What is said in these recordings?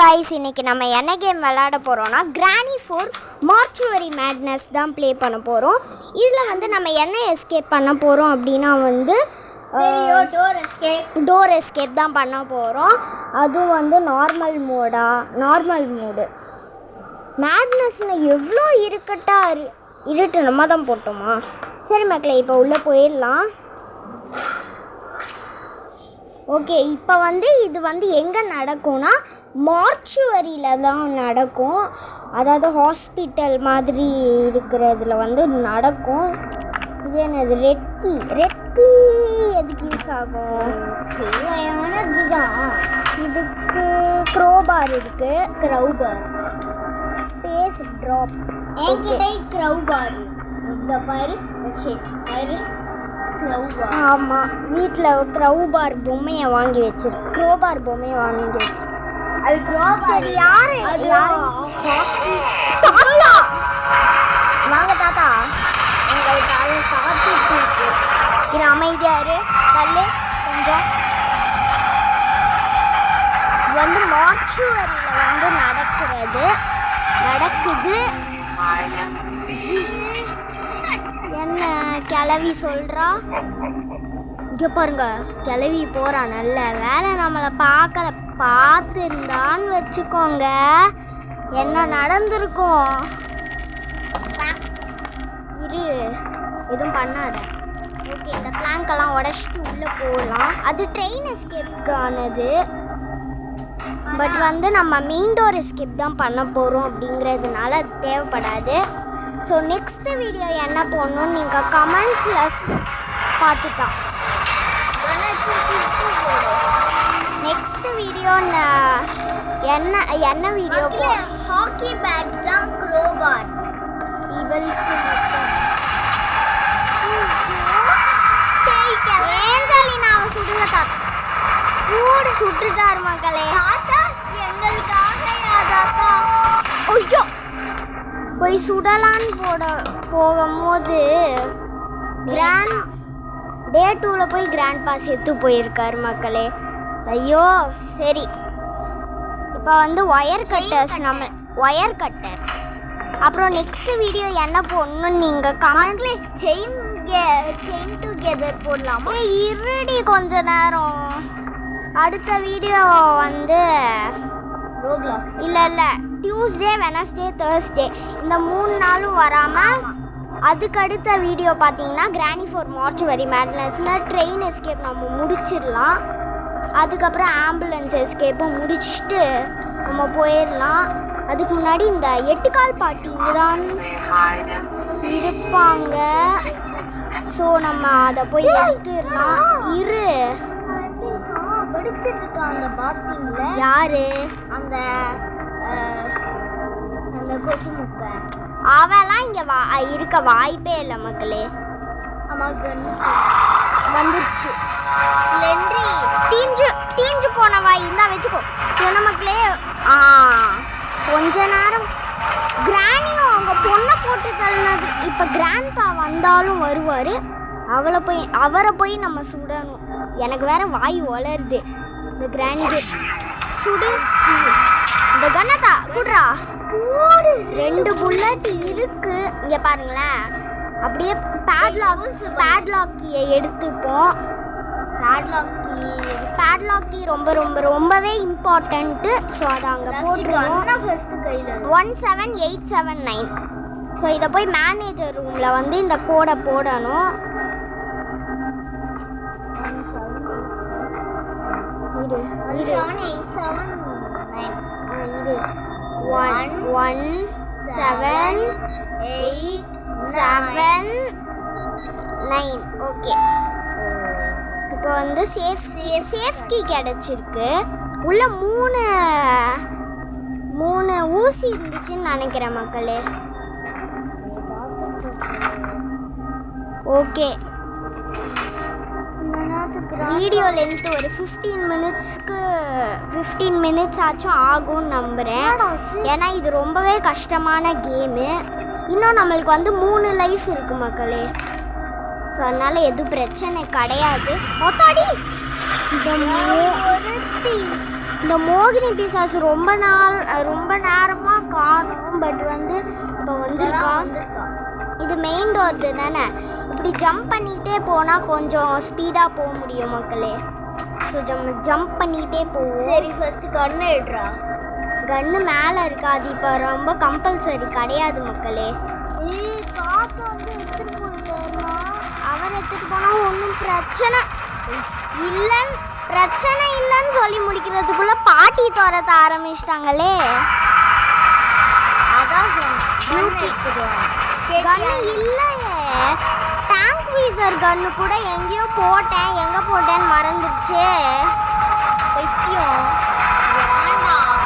Guys, இன்னைக்கு நம்ம என்ன கேம் விளையாட போகிறோம்னா கிரானி 4 மார்ச்சுவரி மேட்னஸ் தான் ப்ளே பண்ண போகிறோம். இதில் வந்து நம்ம என்ன எஸ்கேப் பண்ண போகிறோம் அப்படின்னா வந்து டோர் எஸ்கேப் தான் பண்ண போகிறோம். அதுவும் வந்து நார்மல் மோடு. மேட்னஸில் எவ்வளோ இருட்டு நம்ம தான் போட்டோமா? சரி மக்களே, இப்போ உள்ளே போயிடலாம். ஓகே, இப்போ வந்து இது வந்து எங்கே நடக்கும்னா மார்ச்சுவரியில் தான் நடக்கும். அதாவது ஹாஸ்பிட்டல் மாதிரி இருக்கிறதுல வந்து நடக்கும். இது என்னது? ரெட் கீ எதுக்கு யூஸ் ஆகும்? தேவையானது தான். இதுக்கு க்ரோபார் இருக்குது. Space drop. என்கிட்ட க்ரோபார் இந்த பாரு. ஆமாம், வீட்டில் க்ரோபார் பொம்மையை வாங்கி வச்சிருக்கு. அது சரி, யாரு வாங்க தாத்தா, உங்களுக்கு அது காத்திட்டு இருக்கு. இது அமைதியாரு தள்ளு கொஞ்சம். வந்து மார்ச்சுவரியில் வந்து நடக்குது. என்ன கிளவி சொல்கிறா? இங்கே பாருங்க, கிளவி போகிறா. நல்ல வேலை நம்மளை பார்த்துருந்தான்னு வச்சுக்கோங்க, என்ன நடந்திருக்கும். எதுவும் பண்ணாத. ஓகே, இந்த பிளாங்கெல்லாம் உடச்சிட்டு உள்ளே போகலாம். அது ட்ரெயின் எஸ்கேப்புக்கானது. பட் வந்து நம்ம மெயின் டோர் எஸ்கேப் தான் பண்ண போகிறோம் அப்படிங்கிறதுனால அது தேவைப்படாது. ஸோ நெக்ஸ்ட்டு வீடியோ என்ன போடணும்னு நீங்கள் கமெண்ட்டில் பார்த்துட்டா. நெக்ஸ்ட்டு வீடியோ என்ன வீடியோ? ஹாக்கி பேட் தான் க்ரோபார். இவளுக்கு அவன் சுடுங்க தாத்தா. கூடு சுட்டுட்டாரு மக்களே. தாத்தா எங்களுக்காக தாத்தா. ஐயோ, போய் சுடலான்னு போகும்போது டே 2ல் போய் கிராண்ட்பா செத்து போயிருக்காரு மக்களே. ஐயோ சரி, இப்போ வந்து ஒயர் கட்டர். அப்புறம் நெக்ஸ்ட் வீடியோ என்ன போடணும்னு நீங்கள் கமெண்ட்ல செயின் டுகெதர் போடலாமா? இருடி கொஞ்ச நேரம். அடுத்த வீடியோ வந்து இல்லை டியூஸ்டே, வெனஸ்டே, தேர்ஸ்டே இந்த 3 நாளும் வராமல் அதுக்கு அடுத்த வீடியோ பார்த்தீங்கன்னா கிரானி 4 மார்ச்சுவரி மேட்னஸ்னால் ட்ரெயின் எஸ்கேப் நம்ம முடிச்சிடலாம். அதுக்கப்புறம் ஆம்புலன்ஸ் எஸ்கேப்பும் முடிச்சுட்டு நம்ம போயிடலாம். அதுக்கு முன்னாடி இந்த 8 கால் பாட்டி இங்கே தான் இருப்பாங்க. ஸோ நம்ம அதை போய் எடுத்துடலாம். யாரு? அந்த கொசு முக்கை. அவெல்லாம் இங்கே இருக்க வாய்ப்பே இல்லை மக்களே. நமக்கு வந்துருச்சு. தீஞ்சு போன வாய் இருந்தால் வச்சுக்கோ. என்ன மக்களே, கொஞ்ச நேரம் கிரானியும் அவங்க பொண்ணை போட்டு தள்ளினது. இப்போ கிராண்ட்பா வந்தாலும் வருவார். அவரை போய் நம்ம சுடணும். எனக்கு வேற வாய் வளருது. இந்த கிராண்டிக்கு சுடு. இந்த கண்ணத்தா குடுறா. 2 புல்லட் இருக்கு. இங்கே பாருங்களேன், அப்படியே பேட்லாக் கீயை எடுத்துப்போம். பேட்லாக் கீ ரொம்பவே இம்பார்ட்டண்ட்டு. ஸோ அதை அங்கே போட்டுருவோம். 17879. ஸோ இதை போய் மேனேஜர் ரூமில் வந்து இந்த கோடை போடணும். இரு 17879. ஓகே, இப்போ வந்து சேஃப் கீ கிடச்சிருக்கு. உள்ள 3 ஊசி இருந்துச்சுன்னு நினைக்கிறேன் மக்களே. ஓகே, வீடியோ லென்த் ஒரு 15 மினிட்ஸ் ஆச்சும் ஆகும்னு நம்புகிறேன். ஏன்னா இது ரொம்பவே கஷ்டமான கேமு. இன்னும் நம்மளுக்கு வந்து 3 லைஃப் இருக்குது மக்களே. ஸோ அதனால் எதுவும் பிரச்சனை கிடையாது. மொத்தாடி இந்த மோகினி பிசாசு ரொம்ப நேரமாக காணும். பட் வந்து இப்போ வந்துருக்கான். இது மெயின் டோர் தானே, இப்படி ஜம்ப் பண்ணிகிட்டே போனால் கொஞ்சம் ஸ்பீடாக போக முடியும் மக்களே. ஸோ ஜம்ப் பண்ணிகிட்டே போவோம். சரி, ஃபஸ்ட்டு கண்ணு எடுறா. கன்று மேலே இருக்காது, இப்போ ரொம்ப கம்பல்சரி கிடையாது மக்களே. காற்று வந்து எடுத்துகிட்டு போயிட்டாருமா. அவர் எடுத்துகிட்டு போனால் ஒன்றும் பிரச்சனை இல்லைன்னு சொல்லி முடிக்கிறதுக்குள்ளே பாட்டி துரத்த ஆரம்பிச்சிட்டாங்களே. அதான் கன்று இல்லையே, டேங்க் வீசர் கன்று கூட எங்கேயோ போட்டேன், எங்கே போட்டேன்னு மறந்துடுச்சு.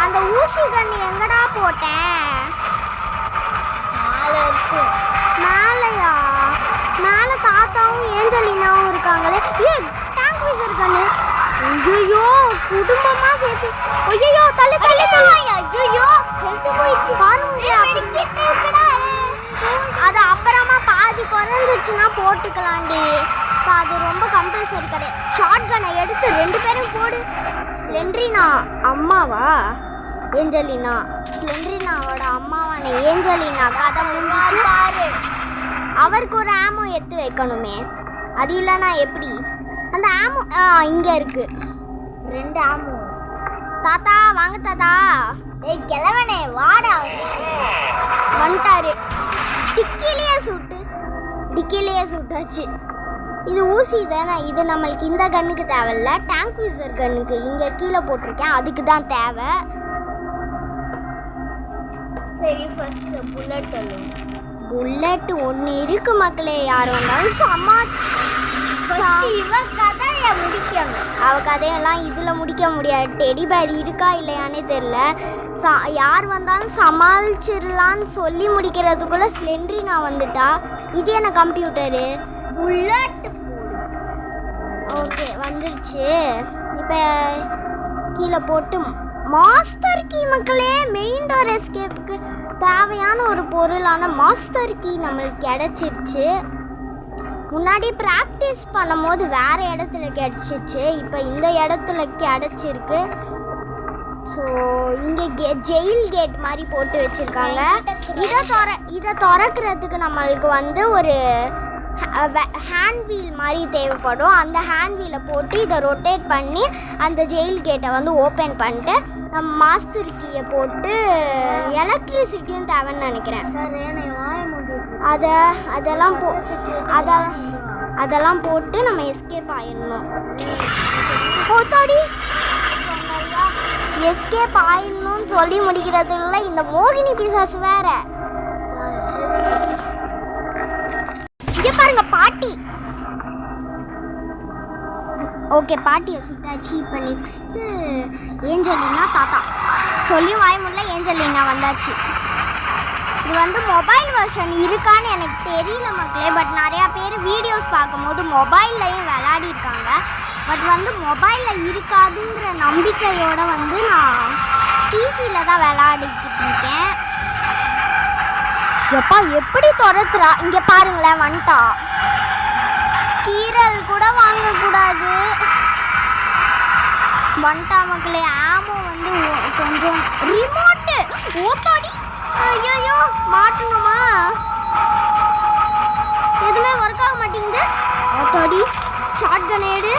அந்த ஊசி கன்று எங்கடா போட்டேன்? மேலையா? மேலே தாத்தாவும் ஏஞ்சலினாவும் இருக்காங்களே. டேங்க் வீசர் கன்று. ஐயோ, குடும்பமாக சேர்த்து. ஐயோ, தள்ளு. ஐயோ, அது அப்புறமா பாதி குறைஞ்சிச்சுன்னா போட்டுக்கலாண்டி. அது ரொம்ப கம்பல்சரி கிடையாது. ஷார்ட் கனை எடுத்து 2 பேரும் போடு. ஸ்லெண்ட்ரினா அம்மாவா? ஏஞ்சலினா. ஸ்லெண்ட்ரினாவோட அம்மாவான ஏஞ்சலினா கதை முடிஞ்சு. அவருக்கு ஒரு ஆமோ எடுத்து வைக்கணுமே, அது இல்லைன்னா எப்படி? அந்த ஆமோ இங்கே இருக்கு, 2 ஆமோ. தாத்தா வாங்க தாத்தா. ஏய் கிழவனே வாடா. வந்துட்டாரு. டிக்கிலேயே சுட்டாச்சு. இது ஊசி தானே, இது நம்மளுக்கு இந்த கன்னுக்கு தேவையில்ல. டேங்க் வீசர் கன்னுக்கு இங்கே கீழே போட்டிருக்கேன், அதுக்கு தான் தேவை. சரி, ஃபர்ஸ்ட் புல்லட் ஒன்று இருக்கு மக்களே. யார் வந்தாலும் இவ கதையை முடிக்கணும். அவ கதையெல்லாம் இதில் முடிக்க முடியாது. டெடி பேர் இருக்கா இல்லையானே தெரியல. யார் வந்தாலும் சமாளிச்சிடலான்னு சொல்லி முடிக்கிறதுக்குள்ளே ஸ்லெண்ட்ரினா வந்துட்டா. இது என்ன கம்ப்யூட்டரு? புல்லட். ஓகே வந்துருச்சு. இப்போ கீழே போட்டு மாஸ்டர் கீ மக்களே. மெயின் டோர் எஸ்கேப்புக்கு தேவையான ஒரு பொருளான மாஸ்டர் கீ நம்மளுக்கு கிடச்சிருச்சு. முன்னாடி ப்ராக்டிஸ் பண்ணும்போது வேறு இடத்துல கிடச்சிச்சு, இப்போ இந்த இடத்துல கிடச்சிருக்கு. ஸோ இங்கே ஜெயில் கேட் மாதிரி போட்டு வச்சுருக்காங்க. இதை திறக்கிறதுக்கு நம்மளுக்கு வந்து ஒரு ஹேண்ட் வீல் மாதிரி தேவைப்படும். அந்த ஹேண்ட் வீலை போட்டு இதை ரொட்டேட் பண்ணி அந்த ஜெயில் கேட்டை வந்து ஓப்பன் பண்ணிட்டு நம்ம மாஸ்டர் கீயை போட்டு எலக்ட்ரிசிட்டியும் தேவைன்னு நினைக்கிறேன். அதெல்லாம் போட்டு நம்ம எஸ்கேப் ஆயிடணும். எஸ்கேப் ஆயிடணும்னு சொல்லி முடிக்கிறதுல இந்த மோகினி பிசாசு வேற. இங்க பாருங்க பாட்டி. ஓகே, பாட்டியை சுட்டாச்சு. இப்போ நெக்ஸ்ட்டு ஏஞ்சலினா தாத்தா. சொல்லி வாய்முள்ள ஏஞ்சலினா வந்தாச்சு. இது வந்து மொபைல் வெர்ஷன் இருக்கான்னு எனக்கு தெரியல மக்களே. பட் நிறையா பேர் வீடியோஸ் பார்க்கும்போது மொபைல்லையும் விளையாடிருக்காங்க. பட் வந்து மொபைலில் இருக்காதுங்கிற நம்பிக்கையோடு வந்து நான் பிசியில் தான் விளையாடிக்கிட்டு இருக்கேன். எப்பா எப்படி துரத்துறா. இங்கே பாருங்களேன், வந்துட்டா. கீரல் கூட வாங்கக்கூடாது. வந்துட்டா மக்களே. ஆமோ வந்து கொஞ்சம் ரிமோட்டு ஓத்தாடி. ஐயோ மாட்டணுமா? எதுவுமே ஒர்க் ஆக மாட்டேங்குது. ஓத்தாடி. ஷார்ட் கன் எடு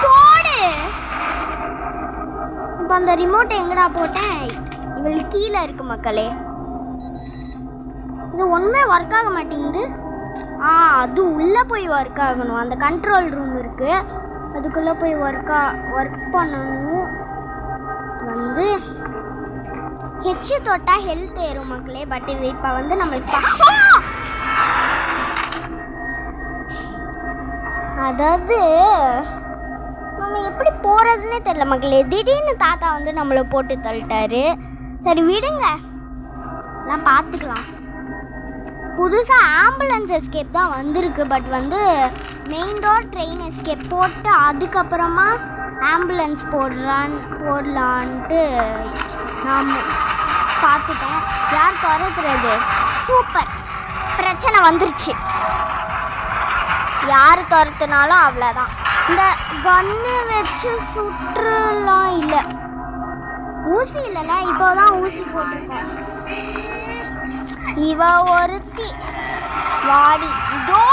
போடு. இப்போ அந்த ரிமோட்டை எங்கடா போட்டேன்? இவள் கீழே இருக்கு மக்களே. இது ஒன்றுமே ஒர்க் ஆக மாட்டேங்குது. அது உள்ளே போய் ஒர்க் ஆகணும். அந்த கண்ட்ரோல் ரூம் இருக்குது, அதுக்குள்ளே போய் ஒர்க் பண்ணணும். வந்து ஹெச்சு தொட்டால் ஹெல்த் ஏறும் மக்களே. பட் இது இப்போ வந்து நம்மளுக்கு அதாவது நம்ம எப்படி போகிறதுனே தெரியல மக்களே. திடீர்னு தாத்தா வந்து நம்மளை போட்டு தள்ளிட்டாரு. சரி விடுங்க, நான் பார்த்துக்கலாம். புதுசாக ஆம்புலன்ஸ் எஸ்கேப் தான் வந்திருக்கு. பட் வந்து மெயின் டோர் ட்ரெயின் எஸ்கேப் போட்டு அதுக்கப்புறமா ஆம்புலன்ஸ் போடலான்ட்டு நான் பார்த்துட்டேன். யார் துரத்துறது? சூப்பர், பிரச்சனை வந்துருச்சு. யார் துரத்துனாலும் அவ்வளோதான். இந்த கன்று வச்சு சுற்றுலாம் இல்லை. ஊசி இல்லைல்ல, இப்போதான் ஊசி போட்டிருக்கோம். இவ ஒருத்தி வாடி. இதோ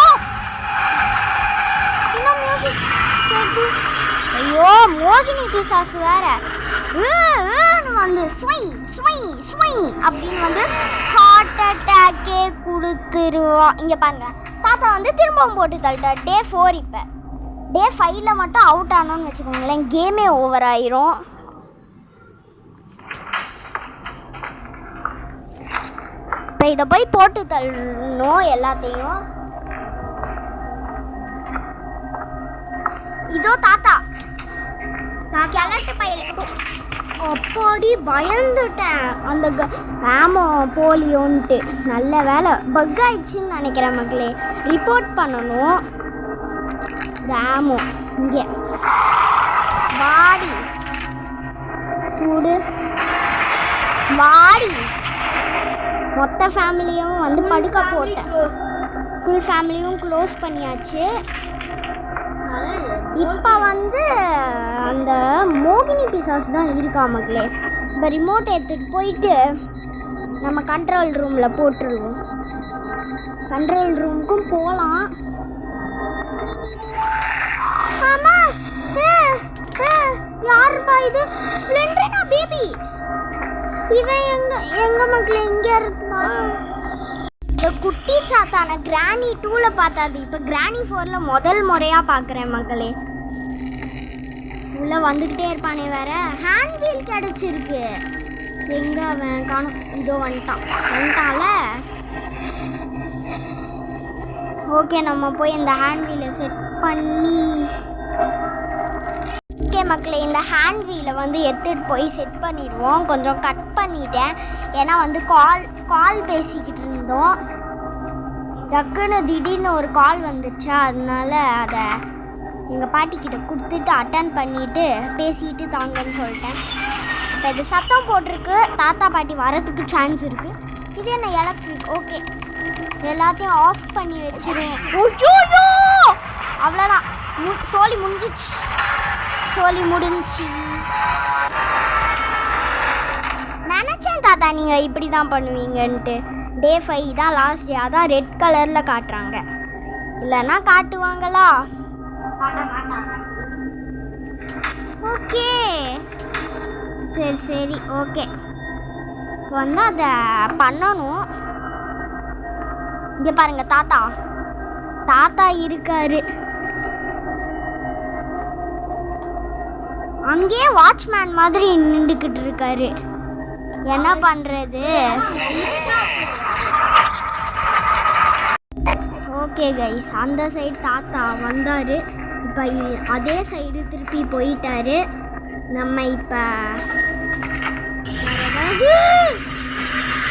இன்னும் மியூசிக் கேட்டு. ஐயோ மோகினி பிசாசு வேற வந்து ஸ்வை ஸ்வை ஸ்வை அப்படின்னு வந்து ஹார்ட் அட்டாக்கே கொடுத்துருவோம். இங்கே பாருங்க, தாத்தா வந்து திரும்பவும் போட்டு தள்ளிட்டார். டே 4. இப்போ டே 5ல் மட்டும் அவுட் ஆனோன்னு வச்சுக்கோங்களேன், கேமே ஓவர் ஆயிரும். இப்போ இதை போய் போட்டு தள்ளணும் எல்லாத்தையும். இதோ தாத்தா கிளட்டு பையன். அப்பாடி பயந்துட்டேன். அந்த ஆமோ போலியோன்ட்டு. நல்ல வேலை பக் ஆயிடுச்சுன்னு நினைக்கிறேன் மக்களே. ரிப்போர்ட் பண்ணணும். ஆமோ இங்கே வாடி சூடு வாடி. மொத்த ஃபேமிலியும் வந்து படுக்க போட்டேன். ஃபுல் ஃபேமிலியும் க்ளோஸ் பண்ணியாச்சு. இப்போ வந்து அந்த மோகினி பிசாஸ் தான் இருக்கா மக்களே. இப்போ ரிமோட் எடுத்துகிட்டு போயிட்டு நம்ம கண்ட்ரோல் ரூமில் போட்டுருவோம். கண்ட்ரோல் ரூமுக்கும் போகலாம். ஆமாம், யாருப்பா இது? ஸ்ப்ளெண்டரினா பேபி. இவன் எங்க மக்களே இங்கே இருந்தான். இந்த குட்டி சாத்தான கிராணி 2ல் பார்த்தாது, இப்போ கிராணி 4ல் முதல் முறையாக பார்க்குறேன் மக்களே. உள்ளே வந்துக்கிட்டே இருப்பானே வேற. ஹேண்ட் வீல் கிடச்சிருக்கு. எங்கே அவன் காணும்? இதோ வந்துட்டான்ல. ஓகே, நம்ம போய் இந்த ஹேண்ட் வீலை செட் பண்ணி. ஓகே மக்களே, இந்த ஹேண்ட் வீலை வந்து எடுத்துகிட்டு போய் செட் பண்ணிடுவோம். கொஞ்சம் கட் பண்ணிட்டேன், ஏன்னா வந்து கால் பேசிக்கிட்டு இருந்தோம். டக்குன்னு திடீர்னு ஒரு கால் வந்துடுச்சா, அதனால அதை எங்கள் பாட்டிக்கிட்ட கொடுத்துட்டு அட்டன் பண்ணிவிட்டு பேசிட்டு தாங்கன்னு சொல்லிட்டேன். இப்போ இது சத்தம் போட்டிருக்கு, தாத்தா பாட்டி வரதுக்கு சான்ஸ் இருக்குது. இது என்ன எலக்ட்ரிக்? ஓகே, எல்லாத்தையும் ஆஃப் பண்ணி வச்சிருவோம். ஓய்யோ, அவ்வளோதான், சோலி முடிஞ்சிச்சு. நினச்சேன் தாத்தா நீங்கள் இப்படி தான் பண்ணுவீங்கன்ட்டு. டே 5 தான் லாஸ்ட் டே, அதான் ரெட் கலரில் காட்டுறாங்க. இல்லைன்னா காட்டுவாங்களா? ஓகே சரி ஓகே. இப்போ வந்து அதை பண்ணணும். இங்கே பாருங்க, தாத்தா இருக்காரு. அங்கேயே வாட்ச்மேன் மாதிரி நின்றுக்கிட்டு இருக்காரு. என்ன பண்ணுறது? ஓகே கைஸ், அந்த சைடு தாத்தா வந்தார். இப்போ அதே சைடு திருப்பி போயிட்டாரு. நம்ம இப்போ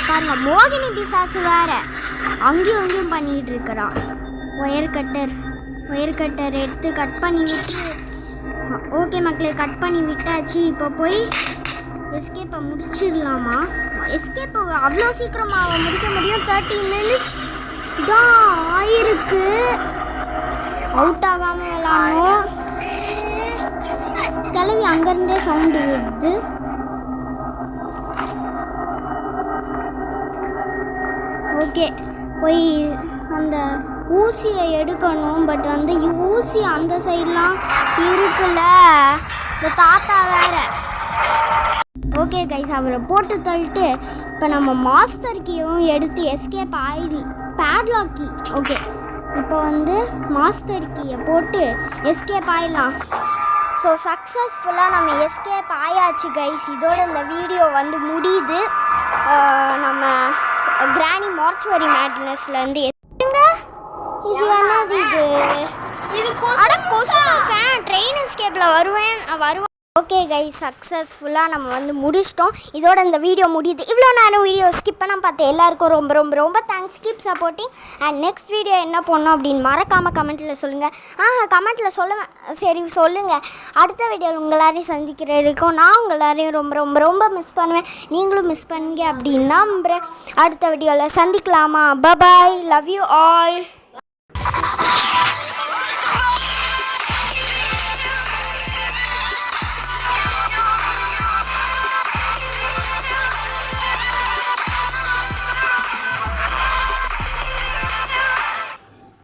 பாருங்க, மோகினி பிசாசு வேற அங்கேயும் இங்கேயும் பண்ணிக்கிட்டு இருக்கிறான். ஒயர் கட்டர் எடுத்து கட் பண்ணி விட்டு. ஓகே மக்களே, கட் பண்ணி விட்டாச்சு. இப்போ போய் எஸ்கேப்பை முடிச்சிடலாமா? எஸ்கேப் அவ்வளோ சீக்கிரமாக முடிக்க முடியும்? 30 minutes தான் ஆயிருக்கு. அவுட் ஆகாமல் விளாடணும். கிளவி அங்கேருந்தே சவுண்டு விடுது. ஓகே, போய் அந்த ஊசியை எடுக்கணும். பட் வந்து ஊசி அந்த சைட்லாம் இருக்குல்ல, இந்த தாத்தா வேற. ஓகே கைஸ், அவரை போட்டு தள்ளிட்டு இப்போ நம்ம மாஸ்டர் கீயும் எடுத்து எஸ்கேப் பேட்லாக் கீ. ஓகே, இப்போ வந்து மாஸ்டர் கீயை போட்டு எஸ்கேப் ஆயிடலாம். ஸோ சக்ஸஸ்ஃபுல்லாக நம்ம எஸ்கேப் ஆயாச்சு கைஸ். இதோட இந்த வீடியோ வந்து முடியுது. நம்ம கிராணி மார்ச்சுவரி மேட்னஸ்லேருந்து இது என்னது? இது கொசு ட்ரெயின் எஸ்கேப்பில் வருவேன். ஓகே கைஸ், சக்ஸஸ்ஃபுல்லாக நம்ம வந்து முடிச்சிட்டோம். இதோட இந்த வீடியோ முடியுது. இவ்வளோ நேரம் வீடியோ ஸ்கிப் பண்ண பார்த்து எல்லாருக்கும் ரொம்ப ரொம்ப ரொம்ப thanks. Keep supporting. And next video என்ன பண்ணோம் அப்படின்னு மறக்காமல் கமெண்ட்டில் சொல்லுங்கள். கமெண்ட்டில் சரி சொல்லுங்கள். அடுத்த வீடியோவில் உங்கள் எல்லாரையும் சந்திக்கிற இருக்கும். நான் உங்கள் எல்லாரையும் ரொம்ப ரொம்ப ரொம்ப மிஸ் பண்ணுவேன். நீங்களும் மிஸ் பண்ணுங்க அப்படின்னு நம்புகிறேன். அடுத்த வீடியோவில் சந்திக்கலாமா? Bye bye, love you all.